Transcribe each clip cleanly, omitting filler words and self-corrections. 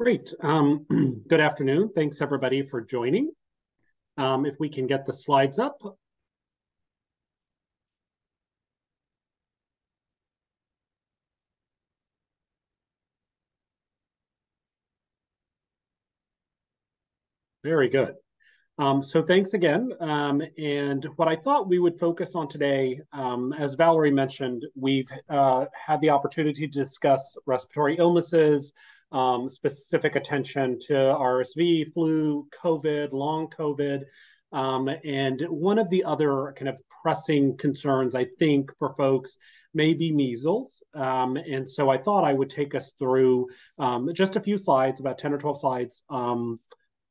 Great. Good afternoon. Thanks everybody for joining. If we can get the slides up. Very good. So thanks again. And what I thought we would focus on today, as Valerie mentioned, we've had the opportunity to discuss respiratory illnesses, specific attention to RSV, flu, COVID, long COVID. And one of the other kind of pressing concerns, I think, for folks may be measles. And so I thought I would take us through just a few slides, about 10 or 12 slides,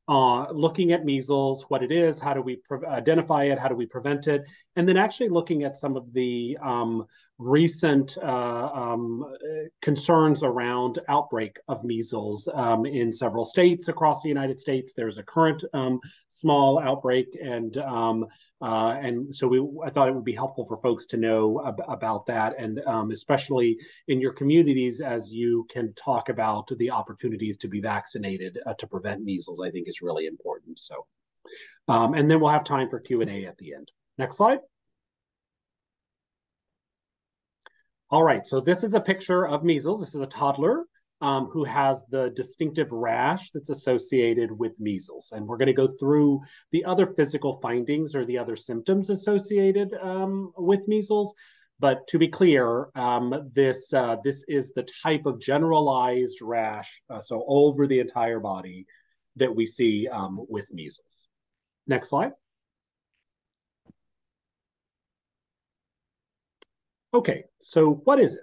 looking at measles, what it is, how do we identify it, how do we prevent it, and then actually looking at some of the recent concerns around outbreak of measles in several states across the United States. There's a current small outbreak, and so I thought it would be helpful for folks to know about that, and especially in your communities as you can talk about the opportunities to be vaccinated to prevent measles. I think is really important. So, and then we'll have time for Q&A at the end. Next slide. All right, so this is a picture of measles. This is a toddler who has the distinctive rash that's associated with measles. And we're going to go through the other physical findings or the other symptoms associated with measles. But to be clear, this is the type of generalized rash, so over the entire body, that we see with measles. Next slide. Okay, so what is it?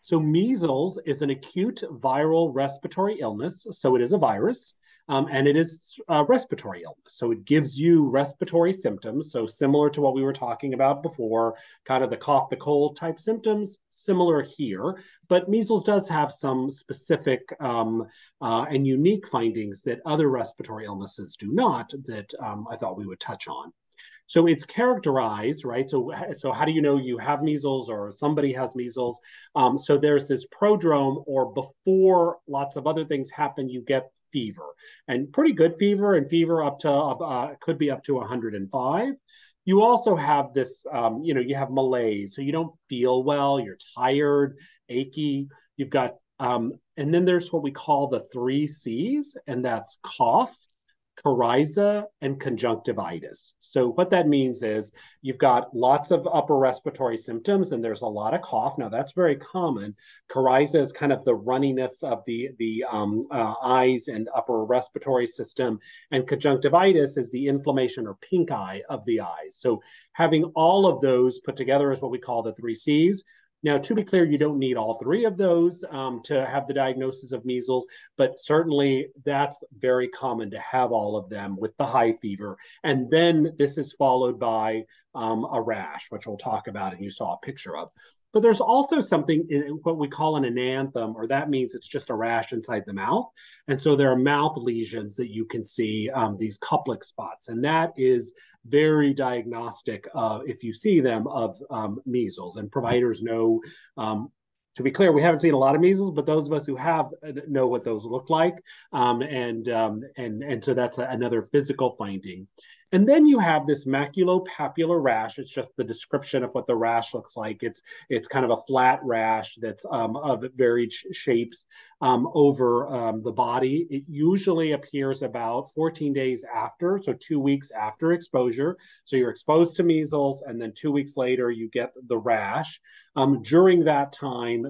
So measles is an acute viral respiratory illness. So it is a virus, and it is a respiratory illness. So it gives you respiratory symptoms. So similar to what we were talking about before, kind of the cough, the cold type symptoms, similar here. But measles does have some specific and unique findings that other respiratory illnesses do not, that I thought we would touch on. So it's characterized, right? So how do you know you have measles or somebody has measles? So there's this prodrome, or before lots of other things happen, you get fever, and pretty good fever, and fever up to could be up to 105. You also have this, you have malaise, so you don't feel well, you're tired, achy. You've got, and then there's what we call the 3 C's, and that's cough, coryza, and conjunctivitis. So what that means is you've got lots of upper respiratory symptoms, and there's a lot of cough. Now that's very common. Coryza is kind of the runniness of the eyes and upper respiratory system, and conjunctivitis is the inflammation or pink eye of the eyes. So having all of those put together is what we call the 3 C's. Now, to be clear, you don't need all 3 of those to have the diagnosis of measles, but certainly that's very common to have all of them with the high fever. And then this is followed by a rash, which we'll talk about, and you saw a picture of. But there's also something in what we call an ananthem, or that means it's just a rash inside the mouth. And so there are mouth lesions that you can see, these Kuplik spots, and that is very diagnostic if you see them of measles. And providers know, to be clear, we haven't seen a lot of measles, but those of us who have know what those look like. And so that's another physical finding. And then you have this maculopapular rash. It's just the description of what the rash looks like. It's kind of a flat rash that's of varied shapes over the body. It usually appears about 14 days after, so 2 weeks after exposure. So you're exposed to measles, and then 2 weeks later you get the rash. During that time,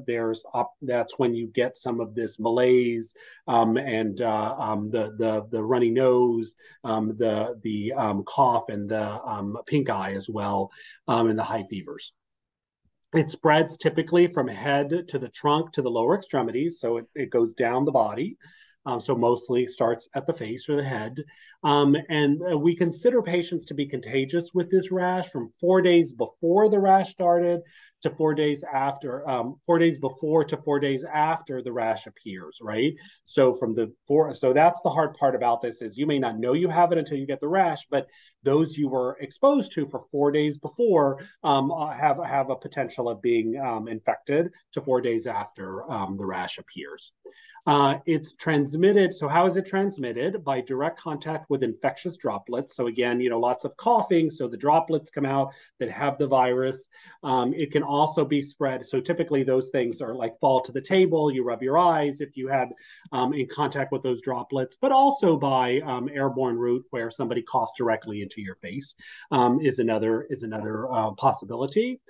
that's when you get some of this malaise and the runny nose, the cough, and the pink eye as well, and the high fevers. It spreads typically from head to the trunk to the lower extremities, so it goes down the body. So mostly starts at the face or the head. And we consider patients to be contagious with this rash from 4 days before the rash started to 4 days after, 4 days before to 4 days after the rash appears, right? So so that's the hard part about this, is you may not know you have it until you get the rash, but those you were exposed to for 4 days before have a potential of being infected to 4 days after the rash appears. It's transmitted. So how is it transmitted? By direct contact with infectious droplets. So again, lots of coughing. So the droplets come out that have the virus. It can also be spread. So typically those things are like fall to the table. You rub your eyes if you had in contact with those droplets, but also by airborne route where somebody coughs directly into your face is another possibility.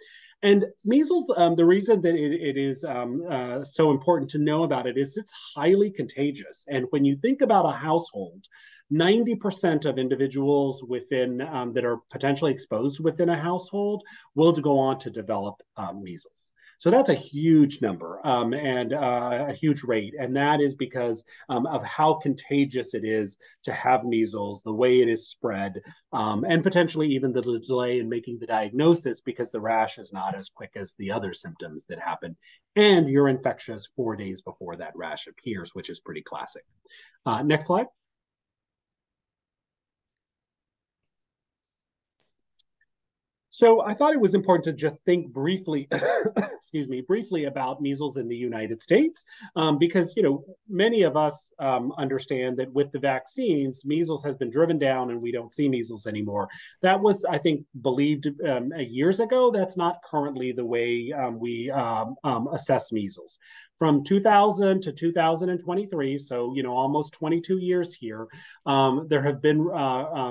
And measles, the reason that it is so important to know about it is it's highly contagious. And when you think about a household, 90% of individuals within that are potentially exposed within a household will go on to develop measles. So that's a huge number and a huge rate. And that is because of how contagious it is to have measles, the way it is spread, and potentially even the delay in making the diagnosis because the rash is not as quick as the other symptoms that happen. And you're infectious 4 days before that rash appears, which is pretty classic. Next slide. So I thought it was important to just think briefly, briefly about measles in the United States, because many of us understand that with the vaccines, measles has been driven down, and we don't see measles anymore. That was, I think, believed years ago. That's not currently the way we assess measles. From 2000 to 2023, so almost 22 years here, there have been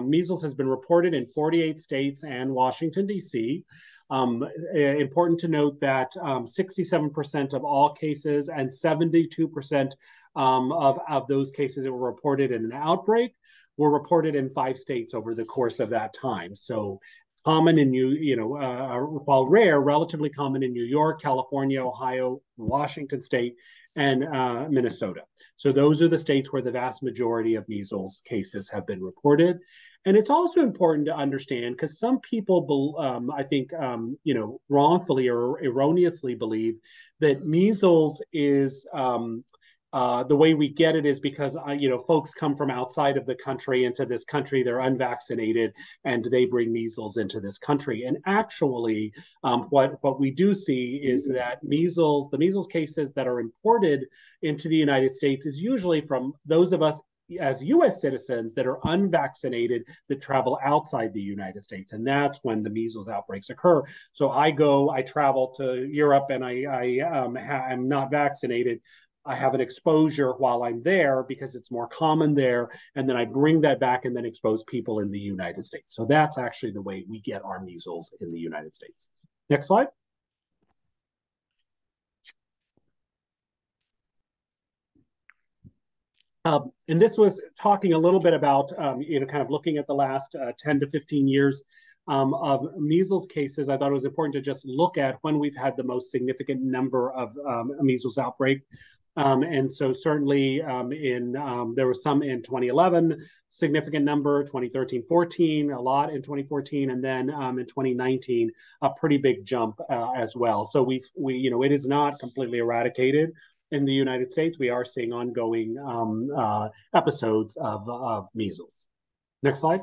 measles has been reported in 48 states and Washington, D.C. Important to note that 67% of all cases and 72% of those cases that were reported in an outbreak were reported in 5 states over the course of that time. So common in while rare, relatively common in New York, California, Ohio, Washington State, and Minnesota. So those are the states where the vast majority of measles cases have been reported. And it's also important to understand because some people, I think, wrongfully or erroneously believe that measles is the way we get it is because folks come from outside of the country into this country, they're unvaccinated, and they bring measles into this country. And actually, what we do see is that the measles cases that are imported into the United States is usually from those of us as U.S. citizens that are unvaccinated that travel outside the United States. And that's when the measles outbreaks occur. So I travel to Europe and I'm not vaccinated. I have an exposure while I'm there because it's more common there. And then I bring that back and then expose people in the United States. So that's actually the way we get our measles in the United States. Next slide. And this was talking a little bit about, kind of looking at the last 10 to 15 years of measles cases. I thought it was important to just look at when we've had the most significant number of measles outbreak. And so certainly there was some in 2011, significant number, 2013, 14, a lot in 2014, and then in 2019, a pretty big jump as well. So it is not completely eradicated. In the United States, we are seeing ongoing episodes of measles. Next slide.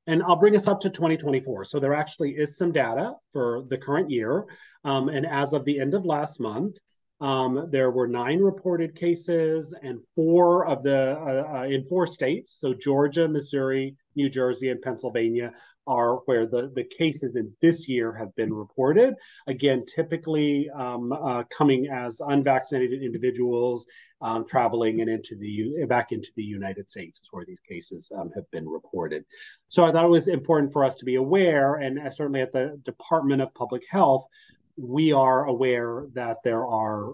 And I'll bring us up to 2024. So there actually is some data for the current year. And as of the end of last month, there were 9 reported cases and 4 of in 4 states. So Georgia, Missouri, New Jersey, and Pennsylvania are where the cases in this year have been reported. Again, typically coming as unvaccinated individuals traveling and back into the United States is where these cases have been reported. So I thought it was important for us to be aware, and certainly at the Department of Public Health, we are aware that there are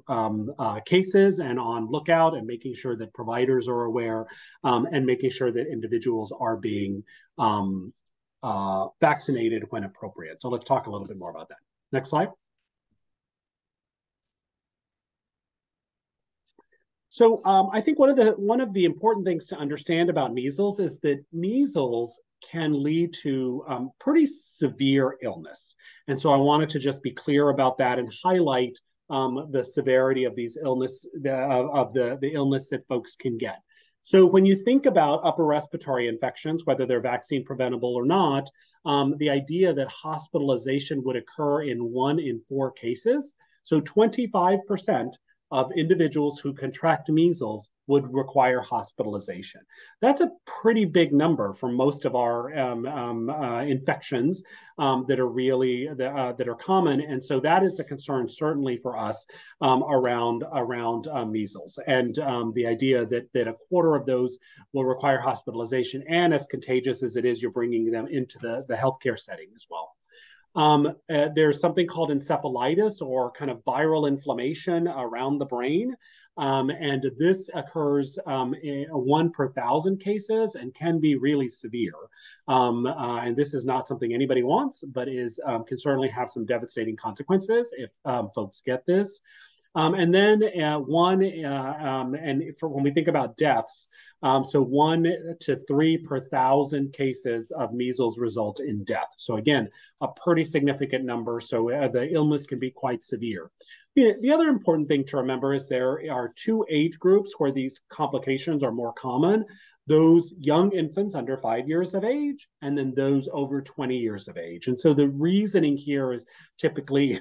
cases and on lookout and making sure that providers are aware and making sure that individuals are being vaccinated when appropriate. So let's talk a little bit more about that. Next slide. So I think one of the important things to understand about measles is that measles can lead to pretty severe illness. And so I wanted to just be clear about that and highlight the severity of these illness, the illness that folks can get. So when you think about upper respiratory infections, whether they're vaccine preventable or not, the idea that hospitalization would occur in 1 in 4 cases. So 25% of individuals who contract measles would require hospitalization. That's a pretty big number for most of our infections that are really that are common, and so that is a concern certainly for us around measles, and the idea that a quarter of those will require hospitalization, and as contagious as it is, you're bringing them into the healthcare setting as well. There's something called encephalitis, or kind of viral inflammation around the brain. And this occurs in 1 per 1,000 cases and can be really severe. And this is not something anybody wants, but can certainly have some devastating consequences if folks get this. And then when we think about deaths, so 1 to 3 per 1,000 cases of measles result in death. So again, a pretty significant number. So the illness can be quite severe. The other important thing to remember is there are 2 age groups where these complications are more common: those young infants under 5 years of age, and then those over 20 years of age. And so the reasoning here is typically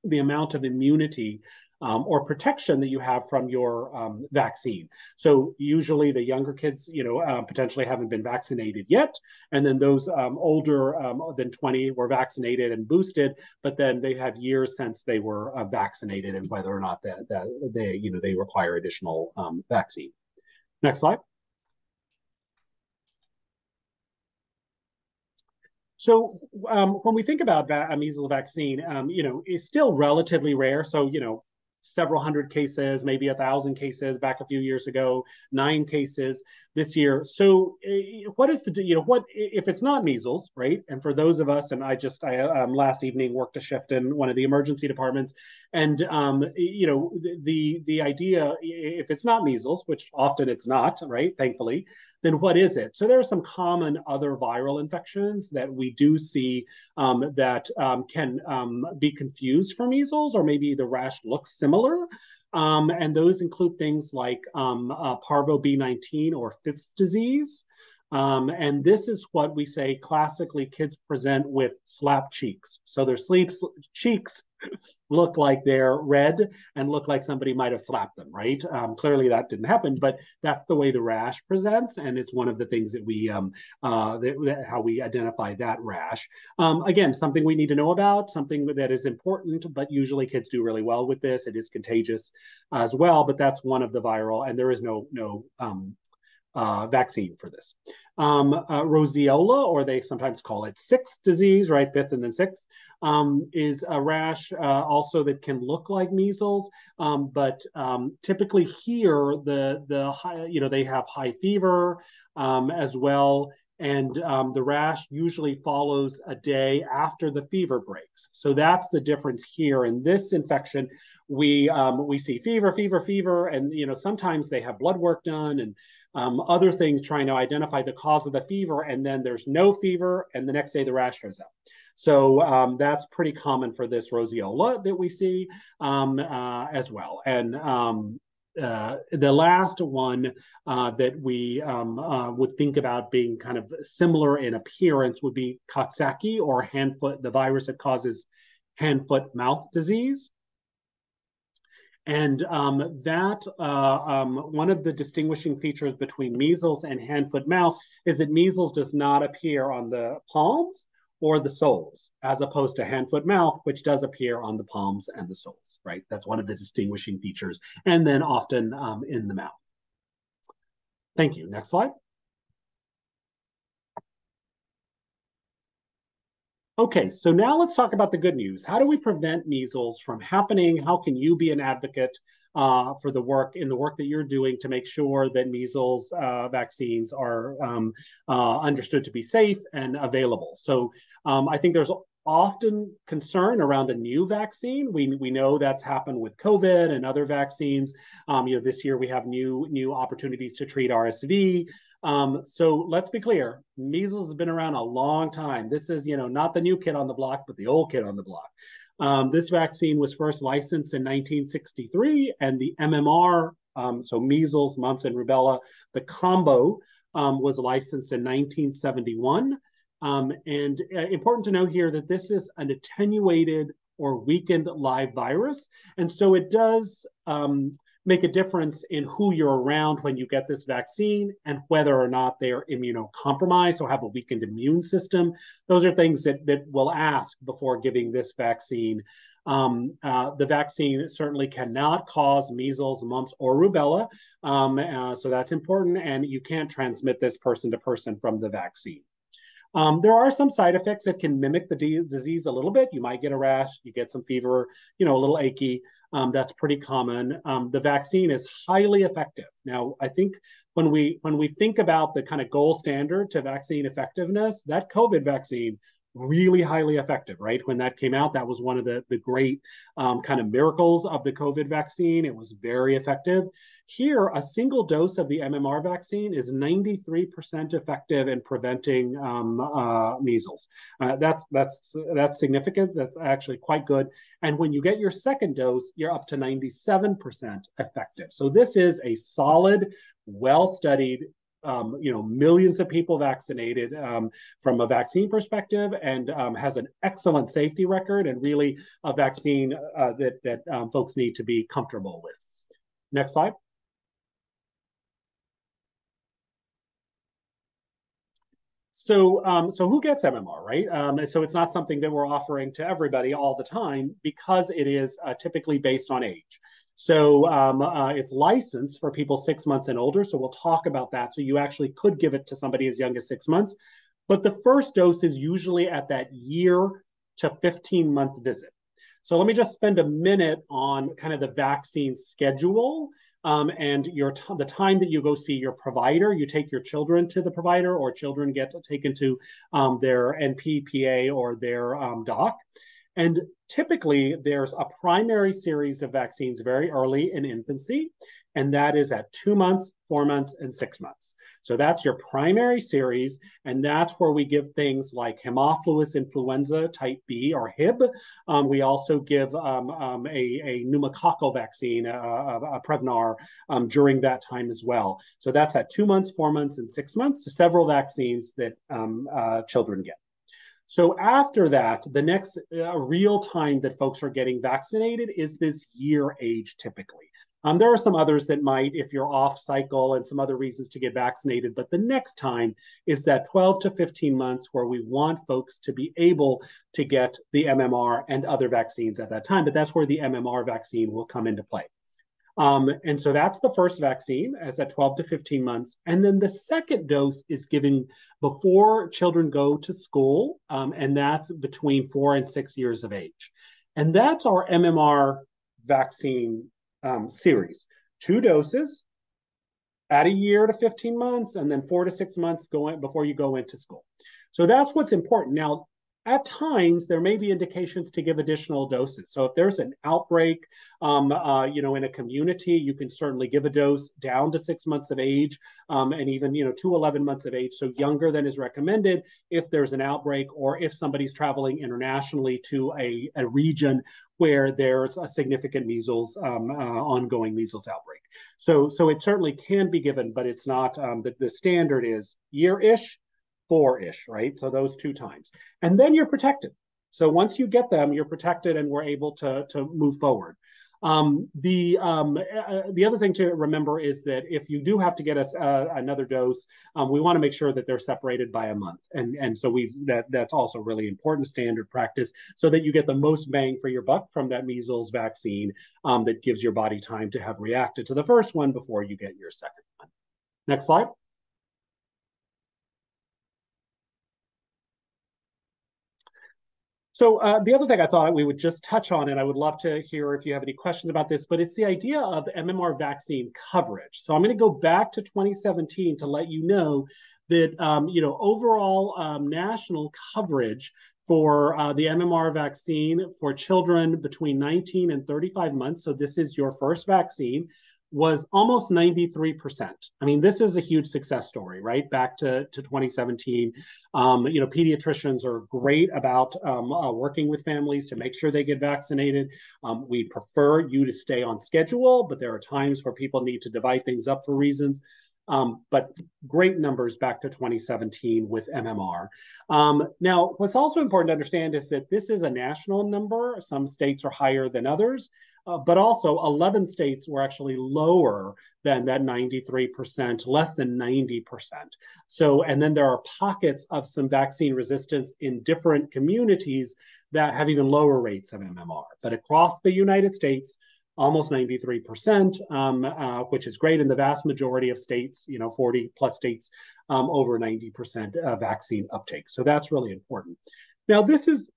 the amount of immunity or protection that you have from your vaccine. So usually the younger kids, potentially haven't been vaccinated yet, and then those older than 20 were vaccinated and boosted, but then they have years since they were vaccinated, and whether or not that they require additional vaccine. Next slide. So when we think about a measles vaccine, it's still relatively rare. So, several hundred cases, maybe 1,000 cases back a few years ago, 9 cases this year. So what is what if it's not measles, right? And for those of us, and I last evening worked a shift in one of the emergency departments, and the idea, if it's not measles, which often it's not, right, thankfully, then what is it? So there are some common other viral infections that we do see that can be confused for measles, or maybe the rash looks similar. And those include things like parvo B19 or Fifth disease. And this is what we say classically kids present with slapped cheeks. So their cheeks look like they're red and look like somebody might have slapped them, right? Clearly that didn't happen, but that's the way the rash presents, and it's one of the things that we how we identify that rash. Again, something we need to know about, something that is important, but usually kids do really well with this. It is contagious as well, but that's one of the viral, and there is no vaccine for this. Roseola, or they sometimes call it sixth disease, right? Fifth and then sixth, is a rash also that can look like measles, but typically here the high, they have high fever as well. And the rash usually follows a day after the fever breaks. So that's the difference here. In this infection, we see fever, and sometimes they have blood work done and other things trying to identify the cause of the fever, and then there's no fever, and the next day the rash shows up. So that's pretty common for this roseola that we see as well. And the last one that we would think about being kind of similar in appearance would be Coxsackie, or hand-foot, the virus that causes hand-foot-mouth disease. And one of the distinguishing features between measles and hand-foot-mouth is that measles does not appear on the palms or the soles, as opposed to hand-foot-mouth, which does appear on the palms and the soles, right? That's one of the distinguishing features, and then often in the mouth. Thank you. Next slide. Okay, so now let's talk about the good news. How do we prevent measles from happening? How can you be an advocate for the work that you're doing to make sure that measles vaccines are understood to be safe and available? So I think there's often concern around a new vaccine. We know that's happened with COVID and other vaccines. This year we have new opportunities to treat RSV. So let's be clear, measles has been around a long time. This is, not the new kid on the block, but the old kid on the block. This vaccine was first licensed in 1963, and the MMR, so measles, mumps, and rubella, the combo was licensed in 1971. And important to know here that this is an attenuated or weakened live virus. And so it does make a difference in who you're around when you get this vaccine and whether or not they are immunocompromised or have a weakened immune system. Those are things that we'll ask before giving this vaccine. The vaccine certainly cannot cause measles, mumps, or rubella. So that's important, and you can't transmit this person to person from the vaccine. There are some side effects that can mimic the disease a little bit. You might get a rash, you get some fever, a little achy. That's pretty common. The vaccine is highly effective. Now, I think when we think about the kind of gold standard to vaccine effectiveness, that COVID vaccine really highly effective, right? When that came out, that was one of the great kind of miracles of the COVID vaccine. It was very effective. Here, a single dose of the MMR vaccine is 93% effective in preventing measles. That's significant. That's actually quite good. And when you get your second dose, you're up to 97% effective. So this is a solid, well-studied, millions of people vaccinated from a vaccine perspective, and has an excellent safety record, and really a vaccine that folks need to be comfortable with. Next slide. So who gets MMR, right? So it's not something that we're offering to everybody all the time because it is typically based on age. So it's licensed for people 6 months and older. So we'll talk about that. So you actually could give it to somebody as young as 6 months. But the first dose is usually at that year to 15-month visit. So let me just spend a minute on kind of the vaccine schedule. And the time that you go see your provider, you take your children to the provider, or children get taken to their NP/PA or their doc. And typically, there's a primary series of vaccines very early in infancy, and that is at 2 months, 4 months, and 6 months. So that's your primary series, and that's where we give things like Haemophilus influenza type B, or Hib. We also give a pneumococcal vaccine, a Prevnar, during that time as well. So that's at 2 months, 4 months, and 6 months, several vaccines that children get. So after that, the next real time that folks are getting vaccinated is this year age typically. There are some others that might, if you're off cycle, and some other reasons to get vaccinated. But the next time is that 12 to 15 months where we want folks to be able to get the MMR and other vaccines at that time. But that's where the MMR vaccine will come into play. And so that's the first vaccine, as at 12 to 15 months. And then the second dose is given before children go to school, and that's between 4 and 6 years of age. And that's our MMR vaccine series. 2 doses at a year to 15 months, and then 4 to 6 months before you go into school. So that's what's important. Now, at times, there may be indications to give additional doses. So if there's an outbreak, in a community, you can certainly give a dose down to 6 months of age, and even, to 11 months of age. So younger than is recommended if there's an outbreak, or if somebody's traveling internationally to a region where there's a significant measles, ongoing measles outbreak. So it certainly can be given, but it's not, the standard is year-ish, 4-ish, right? So those 2 times. And then you're protected. So once you get them, you're protected, and we're able to move forward. The other thing to remember is that if you do have to get us another dose, we want to make sure that they're separated by a month. And so that's also really important standard practice, so that you get the most bang for your buck from that measles vaccine, that gives your body time to have reacted to the first one before you get your second one. Next slide. So the other thing I thought we would just touch on, and I would love to hear if you have any questions about this, but it's the idea of MMR vaccine coverage. So I'm going to go back to 2017 to let you know that, overall national coverage for the MMR vaccine for children between 19 and 35 months, so this is your first vaccine, was almost 93%. I mean, this is a huge success story, right? Back to 2017. Pediatricians are great about working with families to make sure they get vaccinated. We prefer you to stay on schedule, but there are times where people need to divide things up for reasons. but great numbers back to 2017 with MMR. Now, what's also important to understand is that this is a national number. Some states are higher than others, but also 11 states were actually lower than that 93%, less than 90%. So, and then there are pockets of some vaccine resistance in different communities that have even lower rates of MMR. But across the United States, almost 93%, which is great in the vast majority of states, 40 plus states, over 90% vaccine uptake. So that's really important. Now, this is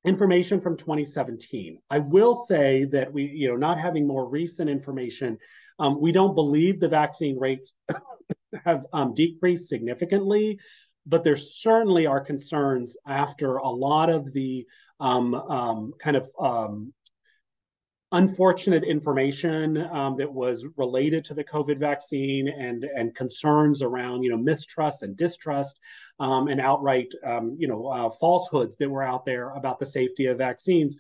information from 2017. I will say that we, not having more recent information, we don't believe the vaccine rates have decreased significantly, but there certainly are concerns after a lot of the unfortunate information that was related to the COVID vaccine and concerns around, mistrust and distrust and outright, falsehoods that were out there about the safety of vaccines.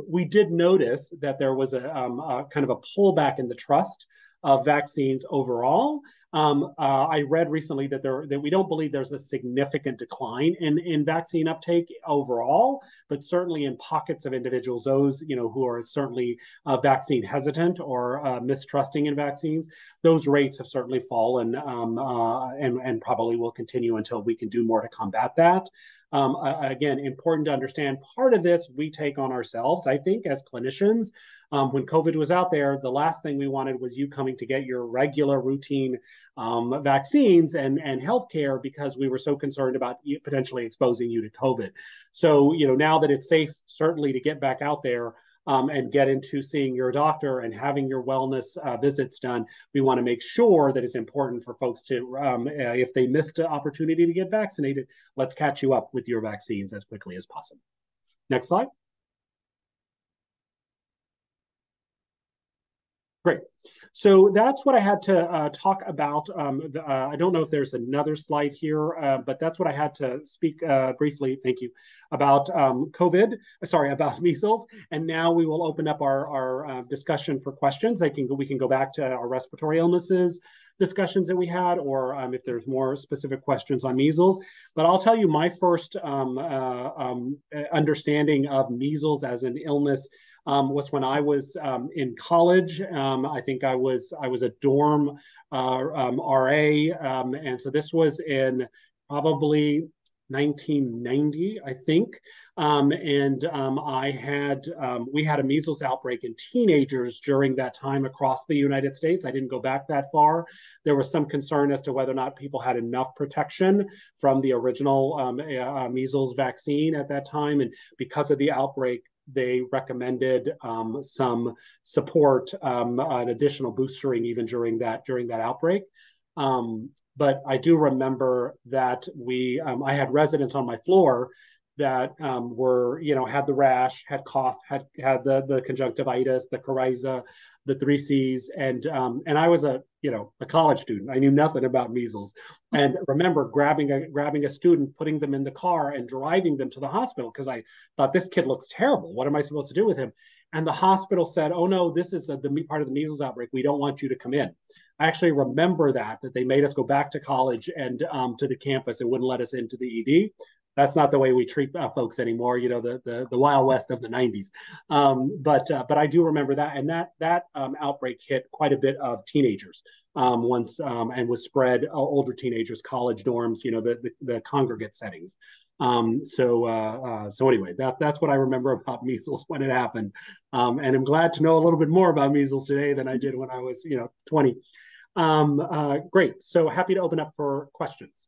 We did notice that there was a kind of a pullback in the trust of vaccines overall. I read recently that we don't believe there's a significant decline in vaccine uptake overall, but certainly in pockets of individuals, those who are certainly vaccine hesitant or mistrusting in vaccines, those rates have certainly fallen and probably will continue until we can do more to combat that. Again, important to understand part of this we take on ourselves, I think, as clinicians. When COVID was out there, the last thing we wanted was you coming to get your regular routine vaccines and healthcare because we were so concerned about potentially exposing you to COVID. So, now that it's safe, certainly to get back out there and get into seeing your doctor and having your wellness visits done, we want to make sure that it's important for folks to, if they missed an opportunity to get vaccinated, let's catch you up with your vaccines as quickly as possible. Next slide. Great. So that's what I had to talk about. I don't know if there's another slide here, but that's what I had to speak briefly, thank you, about about measles. And now we will open up our discussion for questions. We can go back to our respiratory illnesses discussions that we had, or if there's more specific questions on measles. But I'll tell you my first understanding of measles as an illness was when I was in college. I think I was a dorm RA, and so this was in probably 1990, I think. We had a measles outbreak in teenagers during that time across the United States. I didn't go back that far. There was some concern as to whether or not people had enough protection from the original measles vaccine at that time. And because of the outbreak, they recommended some support, an additional boostering even during that outbreak. But I do remember that I had residents on my floor that had the rash, had cough, had the conjunctivitis, the coryza, the 3Cs, and I was a college student. I knew nothing about measles, and remember grabbing a student, putting them in the car, and driving them to the hospital because I thought this kid looks terrible. What am I supposed to do with him? And the hospital said, "Oh no, this is the part of the measles outbreak. We don't want you to come in." I actually remember that they made us go back to college and to the campus and wouldn't let us into the ED. That's not the way we treat folks anymore, the Wild West of the 90s. But I do remember that. And that outbreak hit quite a bit of teenagers once and was spread older teenagers, college dorms, the congregate settings. So anyway, that's what I remember about measles when it happened. And I'm glad to know a little bit more about measles today than I did when I was, 20. Great. So happy to open up for questions.